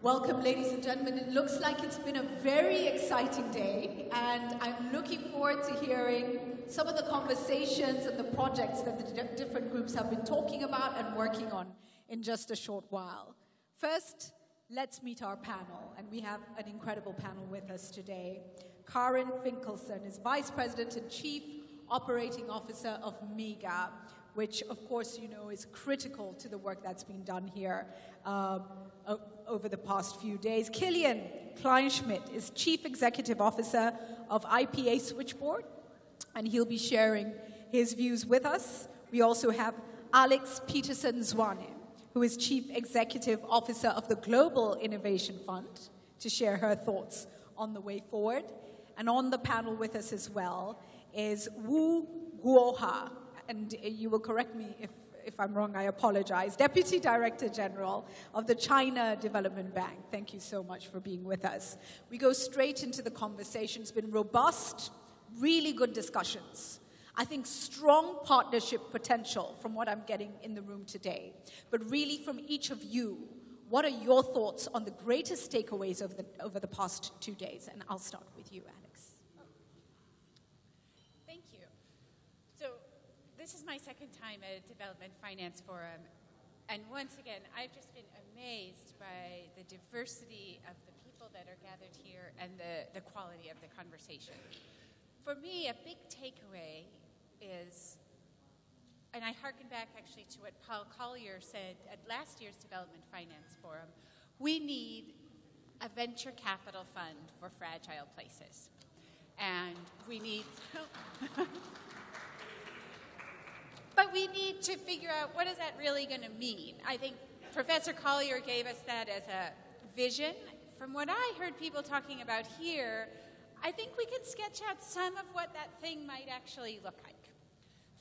Welcome, ladies and gentlemen. It looks like it's been a very exciting day, and I'm looking forward to hearing some of the conversations and the projects that the different groups have been talking about and working on in just a short while. First, let's meet our panel, and we have an incredible panel with us today. Karin Finkelson is Vice President and Chief Operating Officer of MEGA, which, of course, you know, is critical to the work that's been done here over the past few days. Kilian Kleinschmidt is Chief Executive Officer of IPA Switchboard, and he'll be sharing his views with us. We also have Alex Peterson-Zwane, who is Chief Executive Officer of the Global Innovation Fund, to share her thoughts on the way forward. And on the panel with us as well is Wu Guoha, and you will correct me if I'm wrong, I apologize, Deputy Director General of the China Development Bank. Thank you so much for being with us. We go straight into the conversation. It's been robust, really good discussions. I think strong partnership potential from what I'm getting in the room today. But really from each of you, what are your thoughts on the greatest takeaways over the past 2 days? And I'll start with you, Alex. Thank you. So this is my second time at a Development Finance Forum. And once again, I've just been amazed by the diversity of the people that are gathered here and the quality of the conversation. For me, a big takeaway is, and I hearken back actually to what Paul Collier said at last year's Development Finance Forum, we need a venture capital fund for fragile places. And we need, but we need to figure out what is that really going to mean. I think Professor Collier gave us that as a vision. From what I heard people talking about here, I think we can sketch out some of what that thing might actually look like.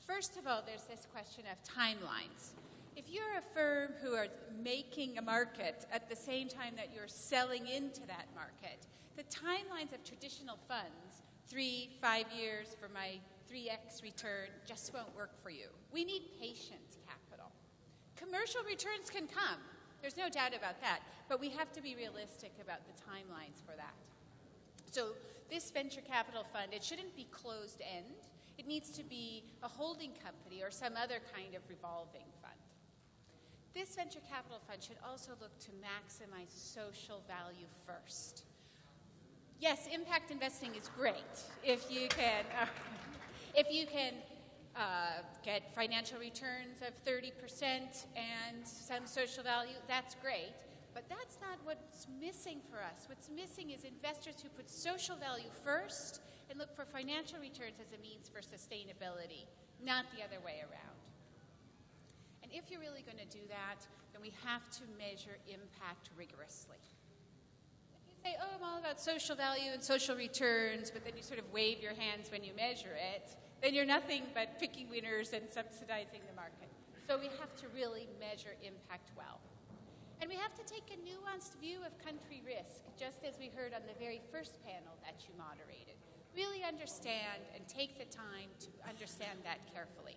First of all, there's this question of timelines. If you're a firm who are making a market at the same time that you're selling into that market, the timelines of traditional funds, 3-5 years for my 3x return, just won't work for you. We need patient capital. Commercial returns can come. There's no doubt about that. But we have to be realistic about the timelines for that. So this venture capital fund, it shouldn't be closed end. It needs to be a holding company or some other kind of revolving fund. This venture capital fund should also look to maximize social value first. Yes, impact investing is great. If you can get financial returns of 30% and some social value, that's great. But that's not what's missing for us. What's missing is investors who put social value first and look for financial returns as a means for sustainability, not the other way around. And if you're really going to do that, then we have to measure impact rigorously. If you say, oh, I'm all about social value and social returns, but then you sort of wave your hands when you measure it, then you're nothing but picking winners and subsidizing the market. So we have to really measure impact well. And we have to take a nuanced view of country risk, just as we heard on the very first panel that you moderated. Really understand and take the time to understand that carefully.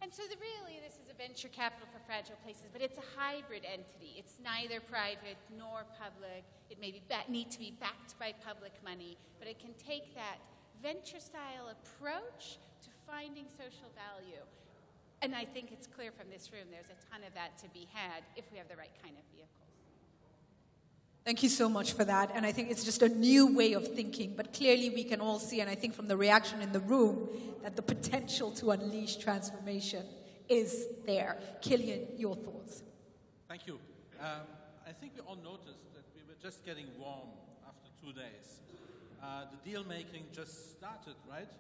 And so really this is a venture capital for fragile places, but it's a hybrid entity. It's neither private nor public. It may need to be backed by public money, but it can take that venture-style approach to finding social value. And I think it's clear from this room there's a ton of that to be had if we have the right kind of vehicles. Thank you so much for that. And I think it's just a new way of thinking. But clearly we can all see, and I think from the reaction in the room, that the potential to unleash transformation is there. Kilian, your thoughts? Thank you. I think we all noticed that we were just getting warm after 2 days. The deal making just started, right?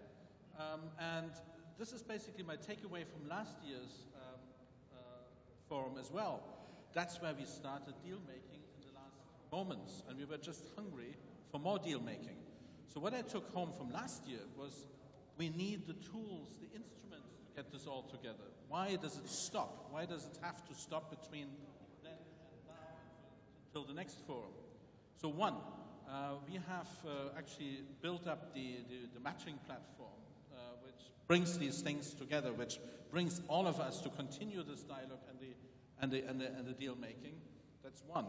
And this is basically my takeaway from last year's forum as well. That's where we started deal making in the last moments, and we were just hungry for more deal making. So what I took home from last year was we need the tools, the instruments to get this all together. Why does it stop? Why does it have to stop between then and now until the next forum? So one, we have actually built up the matching platform, which brings these things together, which brings all of us to continue this dialogue and the deal making. That's one.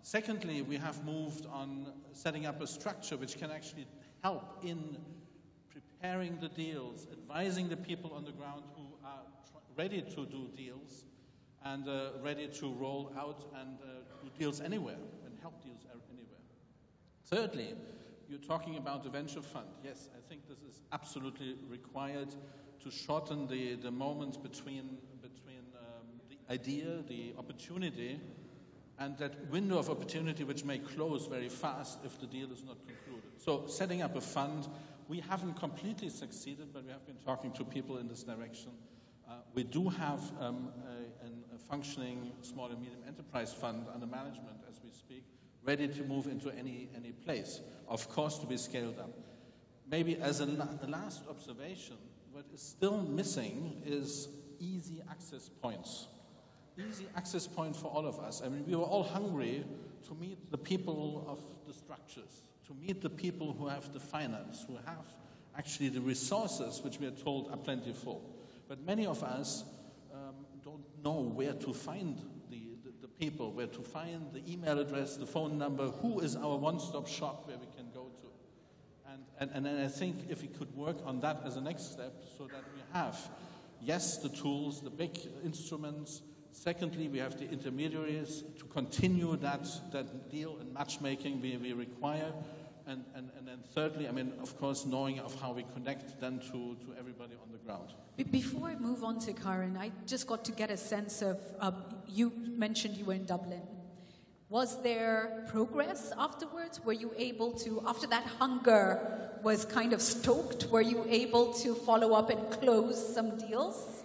Secondly, we have moved on setting up a structure which can actually help in preparing the deals, advising the people on the ground who are ready to do deals and ready to roll out and do deals anywhere and help deals anywhere. Thirdly, you're talking about the venture fund. Yes, I think this is absolutely required to shorten the moment between the idea, the opportunity, and that window of opportunity which may close very fast if the deal is not concluded. So setting up a fund, we haven't completely succeeded, but we have been talking to people in this direction. We do have a functioning small and medium enterprise fund under management as we speak, ready to move into any place, of course to be scaled up. Maybe as a last observation, what is still missing is easy access points. Easy access point for all of us. I mean, we were all hungry to meet the people of the structures, to meet the people who have the finance, who have actually the resources which we are told are plentiful. But many of us don't know where to find the people, where to find the email address, the phone number, who is our one-stop shop where we can go to. And I think if we could work on that as a next step so that we have, yes, the tools, the big instruments. Secondly, we have the intermediaries to continue that deal and matchmaking we require. And then thirdly, I mean, of course, knowing of how we connect then to everybody on the ground. Before I move on to Karen, I just got to get a sense of, you mentioned you were in Dublin. Was there progress afterwards? Were you able to, after that hunger was kind of stoked, were you able to follow up and close some deals?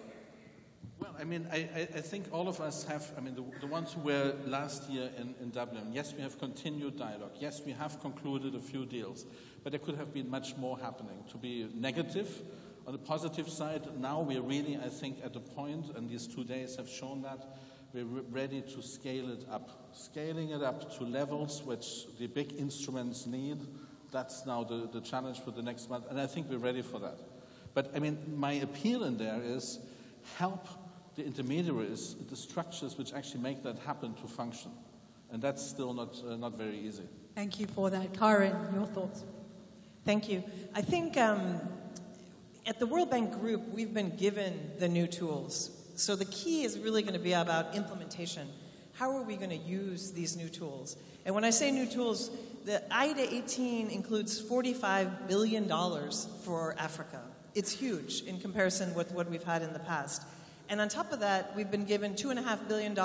Well, I mean, I think all of us have, I mean, the ones who were last year in Dublin, yes, we have continued dialogue. Yes, we have concluded a few deals. But there could have been much more happening. To be negative, on the positive side, now we're really, I think, at the point, and these 2 days have shown that, we're ready to scale it up. Scaling it up to levels which the big instruments need, that's now the challenge for the next month, and I think we're ready for that. But, I mean, my appeal in there is help the intermediaries, the structures which actually make that happen to function. And that's still not very easy. Thank you for that. Karen, your thoughts? Thank you. I think at the World Bank Group, we've been given the new tools. So the key is really going to be about implementation. How are we going to use these new tools? And when I say new tools, the IDA 18 includes $45 billion for Africa. It's huge in comparison with what we've had in the past. And on top of that, we've been given $2.5 billion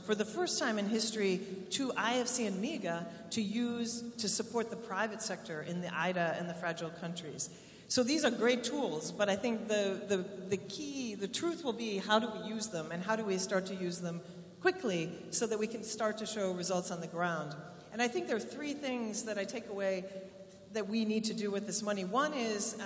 for the first time in history to IFC and MIGA to use to support the private sector in the IDA and the fragile countries. So these are great tools, but I think the key, the truth will be how do we use them and how do we start to use them quickly so that we can start to show results on the ground. And I think there are 3 things that I take away that we need to do with this money. One is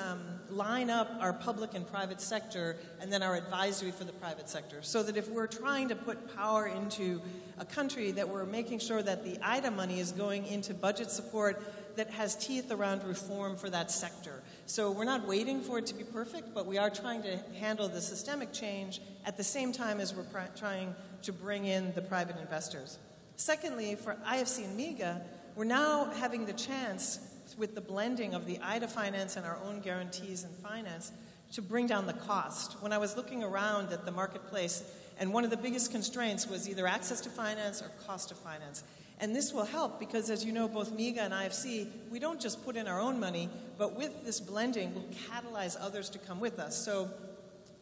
line up our public and private sector and then our advisory for the private sector so that if we're trying to put power into a country that we're making sure that the IDA money is going into budget support that has teeth around reform for that sector. So we're not waiting for it to be perfect, but we are trying to handle the systemic change at the same time as we're trying to bring in the private investors. Secondly, for IFC and MIGA, we're now having the chance with the blending of the IDA finance and our own guarantees and finance to bring down the cost. When I was looking around at the marketplace, and one of the biggest constraints was either access to finance or cost of finance. And this will help because, as you know, both MIGA and IFC, we don't just put in our own money, but with this blending, we'll catalyze others to come with us. So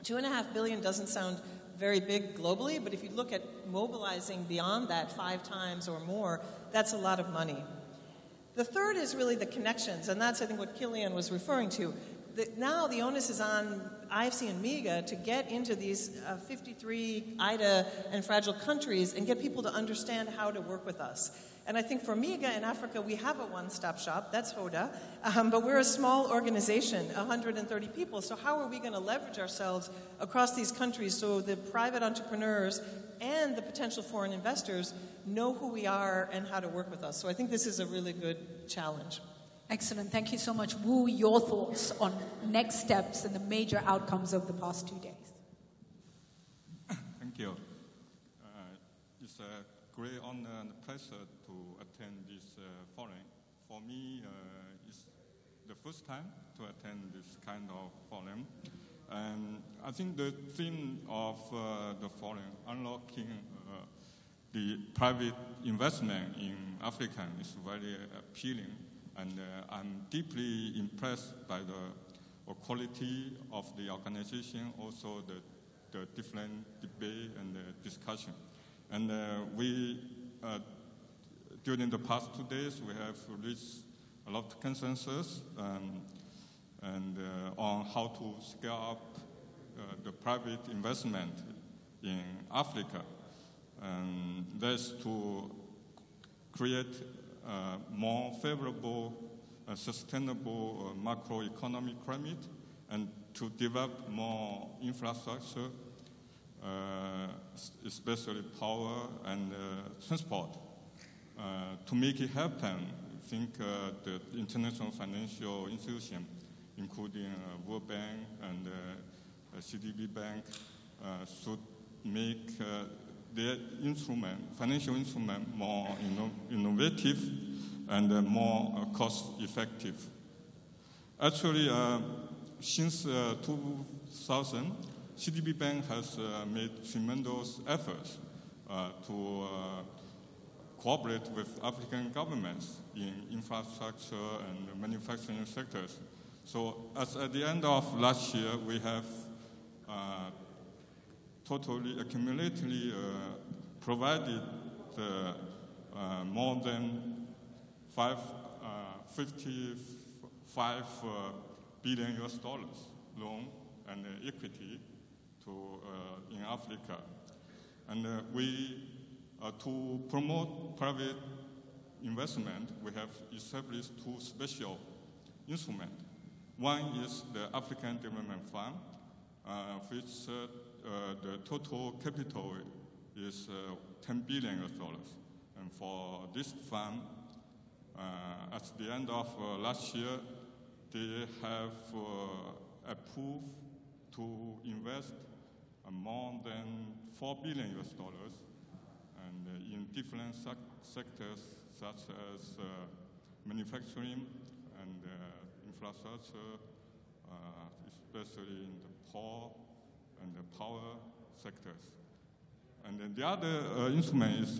$2.5 billion doesn't sound very big globally, but if you look at mobilizing beyond that 5 times or more, that's a lot of money. The third is really the connections, and that's, I think, what Killian was referring to. Now the onus is on IFC and MIGA to get into these 53 IDA and fragile countries and get people to understand how to work with us. And I think for MIGA in Africa, we have a one-stop shop, that's HODA, but we're a small organization, 130 people, so how are we going to leverage ourselves across these countries so the private entrepreneurs and the potential foreign investors know who we are and how to work with us? So I think this is a really good challenge. Excellent. Thank you so much. Wu, your thoughts on next steps and the major outcomes of the past 2 days. Thank you. It's great honor and pleasure to attend this forum. For me, it's the first time to attend this kind of forum. And I think the theme of the forum, unlocking the private investment in Africa, is very appealing. And I'm deeply impressed by the quality of the organization, also the different debate and discussion. And during the past 2 days, we have reached a lot of consensus on how to scale up the private investment in Africa. And that's to create a more favorable, sustainable macroeconomic climate, and to develop more infrastructure, especially power and transport. To make it happen, I think the international financial institutions, including World Bank and CDB Bank, should make their financial instrument more innovative and more cost-effective. Actually, since 2000, CDB Bank has made tremendous efforts to cooperate with African governments in infrastructure and manufacturing sectors. So at the end of last year, we have accumulatively provided more than 55 billion US dollars loan and equity in Africa. And to promote private investment, we have established 2 special instruments. One is the African Development Fund, which the total capital is 10 billion US dollars. And for this fund, at the end of last year, they have approved to invest more than 4 billion US dollars and in different sectors such as manufacturing and infrastructure, especially in the port and the power sectors. And then the other instrument is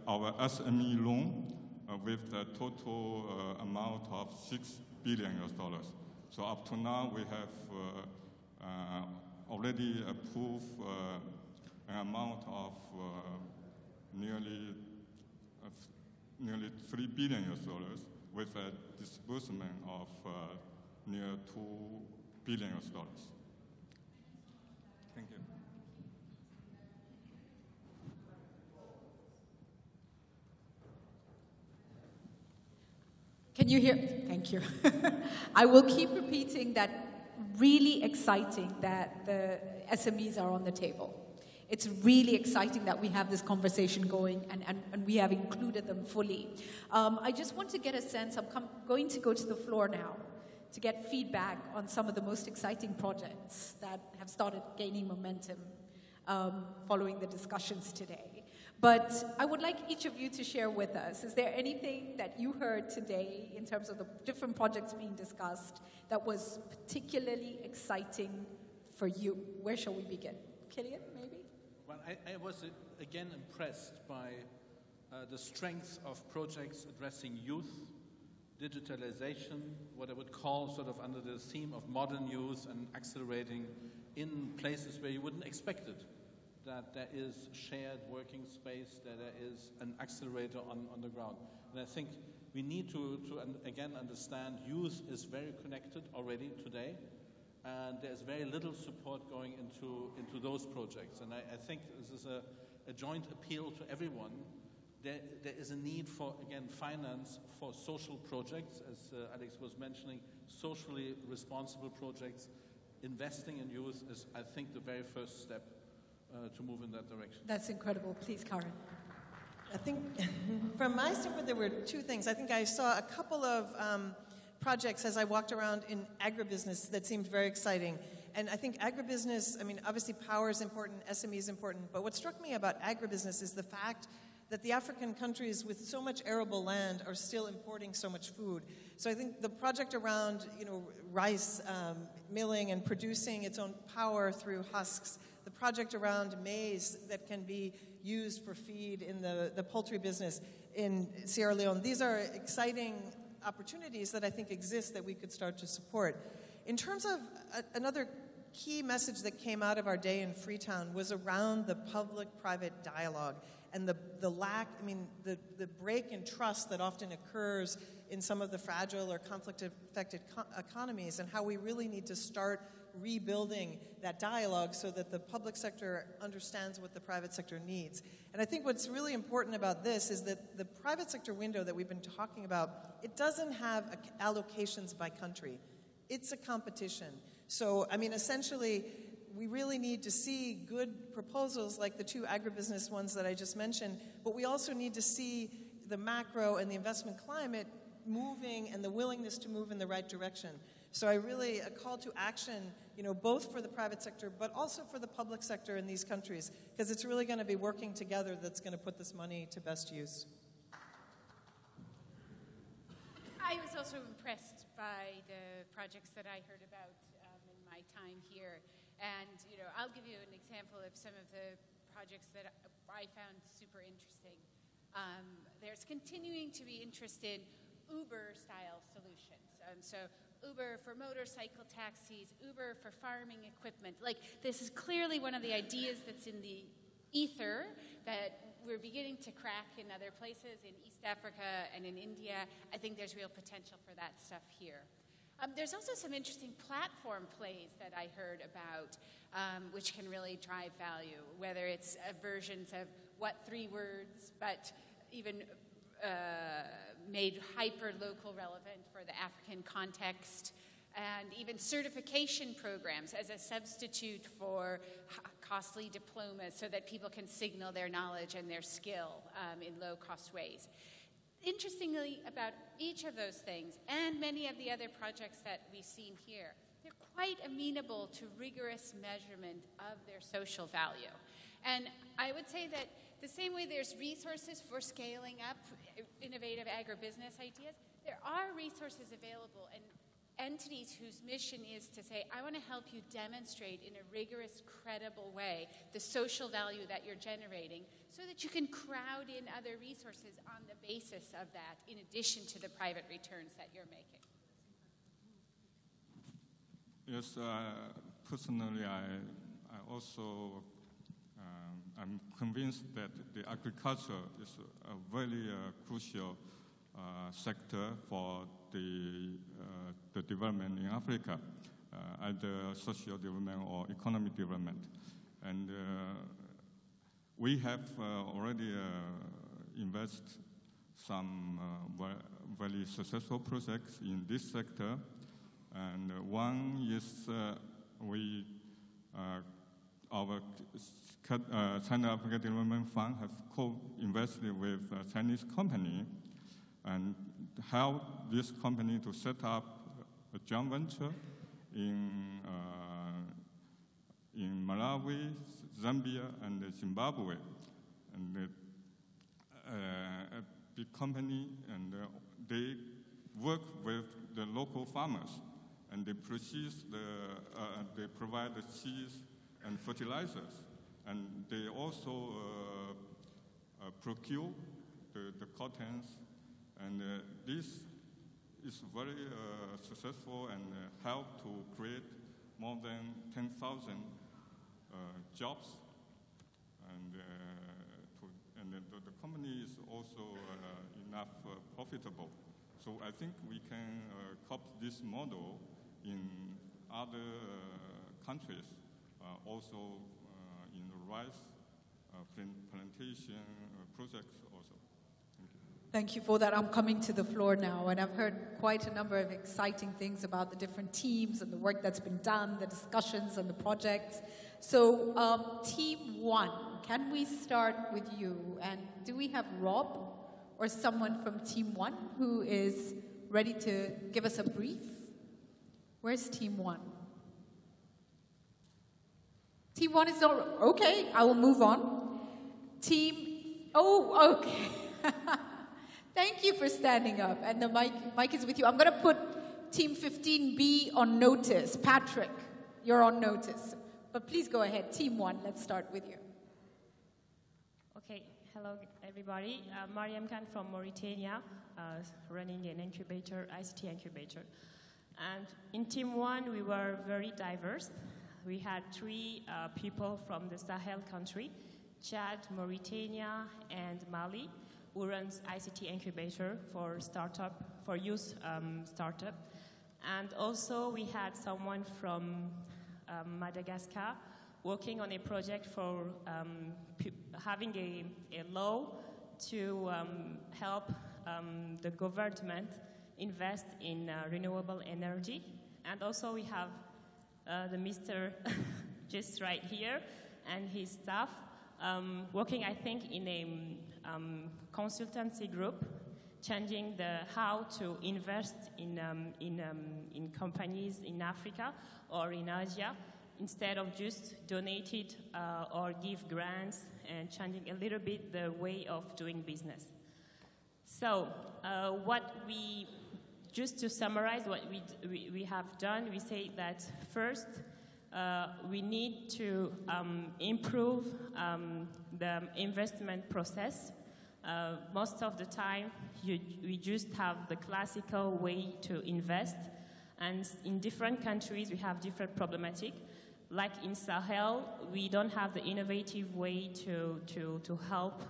our SME loan with a total amount of 6 billion US dollars. So up to now, we have already approved an amount of nearly 3 billion US dollars with a disbursement of near 2 billion US dollars. Thank you. Can you hear? Thank you. I will keep repeating that. Really exciting that the SMEs are on the table. It's really exciting that we have this conversation going and we have included them fully. I just want to get a sense, I'm going to go to the floor now to get feedback on some of the most exciting projects that have started gaining momentum following the discussions today. But I would like each of you to share with us, is there anything that you heard today in terms of the different projects being discussed that was particularly exciting for you? Where shall we begin? Killian, maybe? Well, I was again impressed by the strength of projects addressing youth, digitalization, what I would call sort of under the theme of modern youth and accelerating in places where you wouldn't expect it. That there is shared working space, that there is an accelerator on the ground. And I think we need to again understand youth is very connected already today, and there's very little support going into those projects. And I think this is a joint appeal to everyone. There is a need for, again, finance for social projects, as Alex was mentioning, socially responsible projects. Investing in youth is, I think, the very first step to move in that direction. That's incredible. Please, Karen. I think from my standpoint, there were 2 things. I think I saw a couple of projects as I walked around in agribusiness that seemed very exciting. And I think agribusiness, I mean, obviously power is important, SME is important, but what struck me about agribusiness is the fact that the African countries with so much arable land are still importing so much food. So I think the project around, rice milling and producing its own power through husks, the project around maize that can be used for feed in the poultry business in Sierra Leone, these are exciting opportunities that I think exist that we could start to support. In terms of another key message that came out of our day in Freetown was around the public-private dialogue and the lack, the break in trust that often occurs in some of the fragile or conflict-affected economies, and how we really need to start rebuilding that dialogue so that the public sector understands what the private sector needs. And I think what's really important about this is that the private sector window that we've been talking about, it doesn't have allocations by country. It's a competition. So, essentially, we really need to see good proposals like the 2 agribusiness ones that I just mentioned, but we also need to see the macro and the investment climate moving and the willingness to move in the right direction. So a call to action, both for the private sector, but also for the public sector in these countries, because it's really going to be working together that's going to put this money to best use. I was also impressed by the projects that I heard about in my time here. And, I'll give you an example of some of the projects that I found super interesting. There's continuing to be interest in Uber-style solutions. So Uber for motorcycle taxis, Uber for farming equipment. This is clearly one of the ideas that's in the ether that we're beginning to crack in other places, in East Africa and in India. I think there's real potential for that stuff here. There's also some interesting platform plays that I heard about, which can really drive value, whether it's versions of What 3 Words, but even made hyper-local relevant for the African context, and even certification programs as a substitute for costly diplomas so that people can signal their knowledge and their skill in low-cost ways. Interestingly, about each of those things, and many of the other projects that we've seen here, they're quite amenable to rigorous measurement of their social value. And I would say that the same way there's resources for scaling up innovative agribusiness ideas, there are resources available and entities whose mission is to say, I want to help you demonstrate in a rigorous, credible way the social value that you're generating so that you can crowd in other resources on the basis of that in addition to the private returns that you're making. Yes, personally, I also I'm convinced that the agriculture is a very crucial sector for the development in Africa, either social development or economic development. And we have already invested some very successful projects in this sector. And one is our China Africa Development Fund have co-invested with a Chinese company and help this company to set up a joint venture in Malawi, Zambia, and Zimbabwe. And a big company, and they work with the local farmers, and they they provide the seeds and fertilizers, and they also procure the cottons, and this is very successful and help to create more than 10,000 jobs, and the company is also enough profitable. So I think we can copy this model in other countries, also in rice plantation projects also. Thank you for that. I'm coming to the floor now, and I've heard quite a number of exciting things about the different teams and the work that's been done, the discussions and the projects. So, Team 1, can we start with you? And do we have Rob or someone from Team 1 who is ready to give us a brief? Where's Team 1? Team 1 is not, okay, I will move on. Team Oh, okay. Thank you for standing up. And the mic is with you. I'm going to put Team 15B on notice. Patrick, you're on notice. But please go ahead. Team 1, let's start with you. Okay, hello everybody. Mariam Khan from Mauritania, running an incubator, ICT incubator. And in Team 1, we were very diverse. We had 3 people from the Sahel country, Chad, Mauritania, and Mali, who runs ICT incubator for youth startup. And also we had someone from Madagascar working on a project for having a law to help the government invest in renewable energy. And also we have the Mr. just right here and his staff working, I think, in a consultancy group, changing how to invest in companies in Africa or in Asia, instead of just donate it or give grants, and changing a little bit the way of doing business. So just to summarize what we have done, we say that first, we need to improve the investment process. Most of the time, we just have the classical way to invest, and in different countries, we have different problematic. Like in Sahel, we don't have the innovative way to help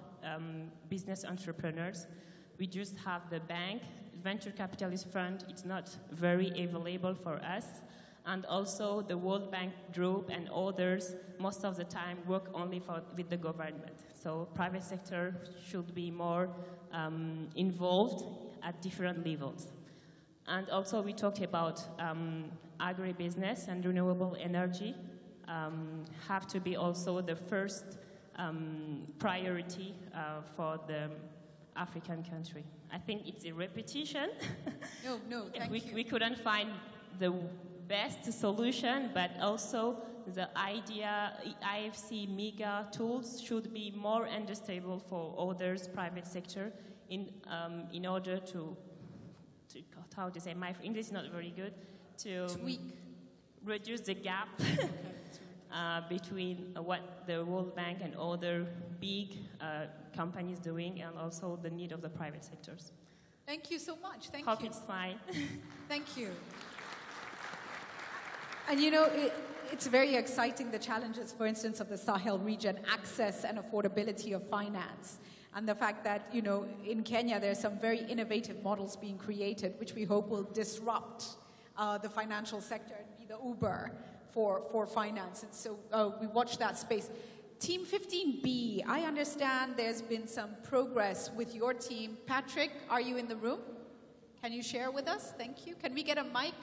business entrepreneurs. We just have the bank, venture capitalist fund. It's not very available for us. And also the World Bank Group and others, most of the time, work only with the government. So private sector should be more involved at different levels. And also we talk about agribusiness and renewable energy have to be also the first priority for the African country. I think it's a repetition. No, thank you. We couldn't find the best solution, but also the idea, IFC MEGA tools should be more understandable for others, private sector, in order to how to say, my English is not very good, to reduce the gap between what the World Bank and other big companies doing, and also the need of the private sectors. Thank you so much. Thank Hope you. it's fine. Thank you. And you know, it's very exciting, the challenges, for instance, of the Sahel region, access and affordability of finance. And the fact that, you know, in Kenya, there's some very innovative models being created, which we hope will disrupt the financial sector and be the Uber for finance. And so we watch that space. Team 15B, I understand there's been some progress with your team. Patrick, are you in the room? Can you share with us? Thank you. Can we get a mic?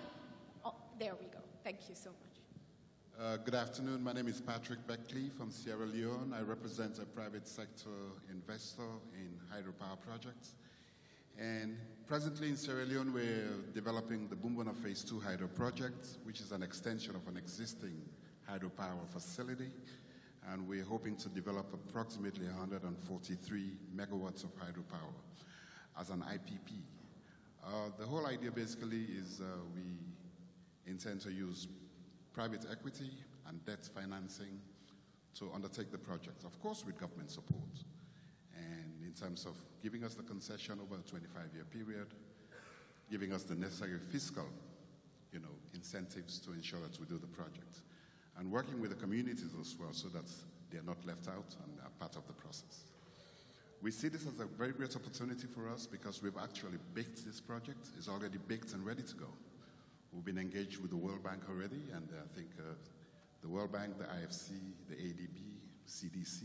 Oh, there we go. Thank you so much. Good afternoon. My name is Patrick Beckley from Sierra Leone. I represent a private sector investor in hydropower projects. And presently in Sierra Leone, we're developing the Bumbuna Phase 2 hydro project, which is an extension of an existing hydropower facility. And we're hoping to develop approximately 143 megawatts of hydropower as an IPP. The whole idea basically is we intend to use private equity and debt financing to undertake the project, of course with government support. And in terms of giving us the concession over a 25-year period, giving us the necessary fiscal, incentives to ensure that we do the project. And working with the communities as well so that they're not left out and are part of the process. We see this as a very great opportunity for us because we've actually baked this project. It's already baked and ready to go. We've been engaged with the World Bank already, and I think the World Bank, the IFC, the ADB, CDC,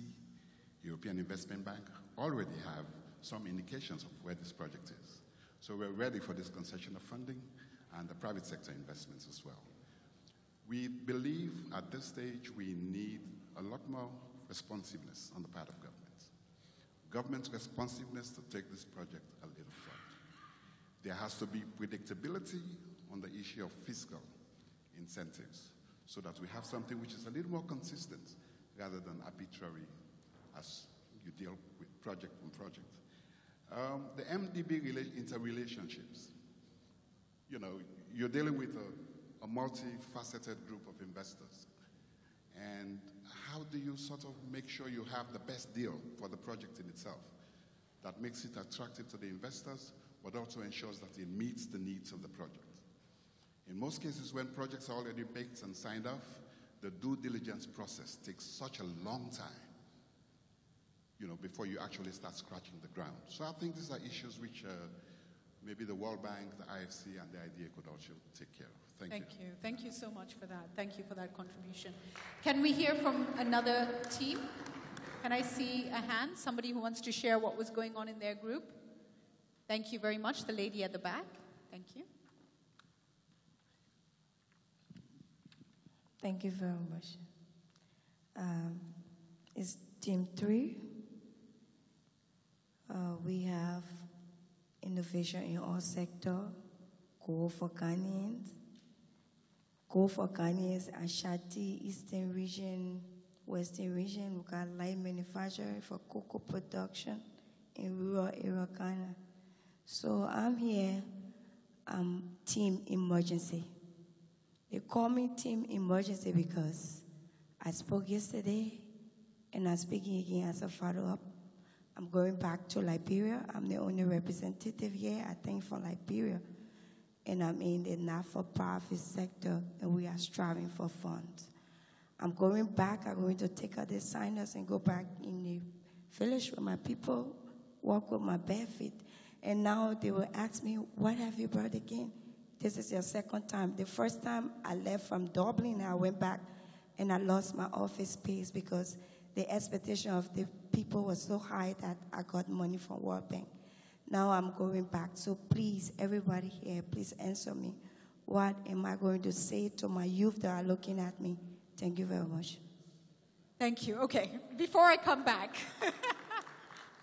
European Investment Bank already have some indications of where this project is. So we're ready for this concession of funding and the private sector investments as well. We believe at this stage we need a lot more responsiveness on the part of government. Government responsiveness to take this project a little further. There has to be predictability on the issue of fiscal incentives so that we have something which is a little more consistent rather than arbitrary as you deal with project from project. The MDB interrelationships. You know, you're dealing with a multifaceted group of investors. And how do you sort of make sure you have the best deal for the project in itself that makes it attractive to the investors, but also ensures that it meets the needs of the project? In most cases, when projects are already baked and signed off, the due diligence process takes such a long time, you know, before you actually start scratching the ground. So I think these are issues which maybe the World Bank, the IFC, and the IDA could also take care of. Thank you. Thank you so much for that. Thank you for that contribution. Can we hear from another team? Can I see a hand? Somebody who wants to share what was going on in their group? Thank you very much. The lady at the back. Thank you. Thank you very much. It's Team 3. We have innovation in all sectors, Go for Ghanaians. Go for Ghanaians, Ashanti, Eastern region, Western region. We got light manufacturing for cocoa production in rural area Ghana. So I'm here, I'm Team Emergency. They call me Team Emergency because I spoke yesterday and I'm speaking again as a follow-up. I'm going back to Liberia. I'm the only representative here, I think, for Liberia. And I'm in the not-for-profit sector, and we are striving for funds. I'm going back. I'm going to take out the signers and go back in the village where my people walk with my bare feet. And now they will ask me, what have you brought again? This is your second time. The first time I left from Dublin, I went back, and I lost my office space because the expectation of the people was so high that I got money from World Bank. Now I'm going back. So please, everybody here, please answer me. What am I going to say to my youth that are looking at me? Thank you very much. Thank you. Okay, before I come back,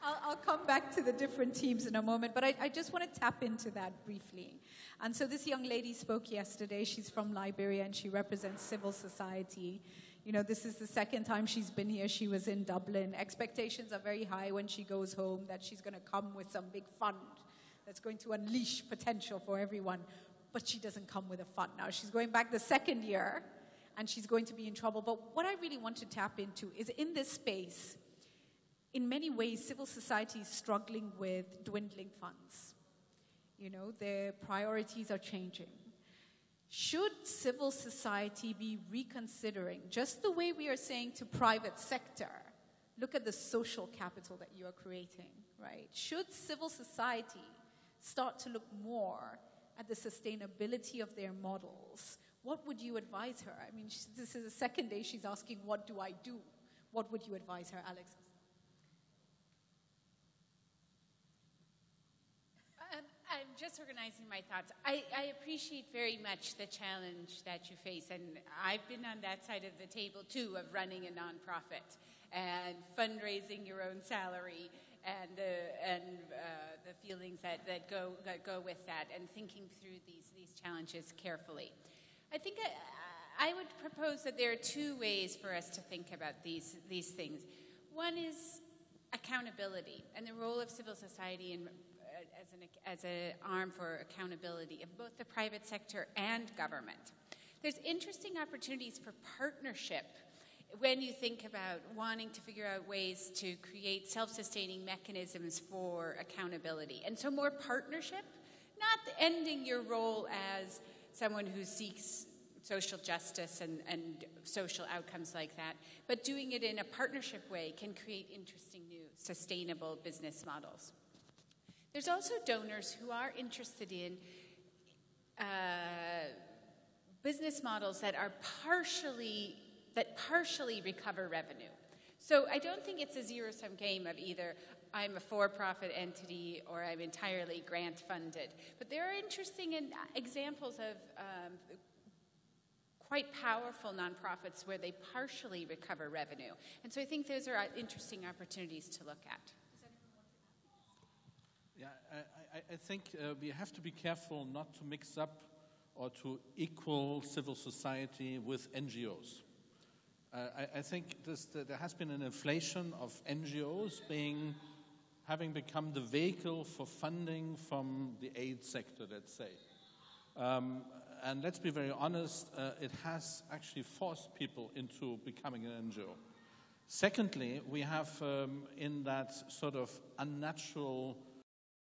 I'll come back to the different teams in a moment, but I just want to tap into that briefly. And so this young lady spoke yesterday. She's from Liberia, and she represents civil society. You know, this is the second time she's been here. She was in Dublin. Expectations are very high when she goes home that she's going to come with some big fund that's going to unleash potential for everyone. But she doesn't come with a fund now. She's going back the second year, and she's going to be in trouble. But what I really want to tap into is in this space, in many ways, civil society is struggling with dwindling funds. You know, their priorities are changing. Should civil society be reconsidering, just the way we are saying to private sector, look at the social capital that you are creating, right? Should civil society start to look more at the sustainability of their models? What would you advise her? I mean, this is the second day she's asking, what do I do? What would you advise her, Alex? I'm just organizing my thoughts. I appreciate very much the challenge that you face, and I've been on that side of the table, too, of running a nonprofit and fundraising your own salary and the feelings that go with that, and thinking through these challenges carefully. I think I would propose that there are two ways for us to think about these things. One is accountability and the role of civil society as an arm for accountability of both the private sector and government. There's interesting opportunities for partnership when you think about wanting to figure out ways to create self-sustaining mechanisms for accountability. And so more partnership, not ending your role as someone who seeks social justice and social outcomes like that, but doing it in a partnership way can create interesting new sustainable business models. There's also donors who are interested in business models that partially recover revenue. So I don't think it's a zero-sum game of either I'm a for-profit entity or I'm entirely grant-funded. But there are interesting examples of quite powerful nonprofits where they partially recover revenue. And so I think those are interesting opportunities to look at. Yeah, I think we have to be careful not to mix up or to equal civil society with NGOs. I think there has been an inflation of NGOs being having become the vehicle for funding from the aid sector, let's say. And let's be very honest, it has actually forced people into becoming an NGO. Secondly, we have in that sort of unnatural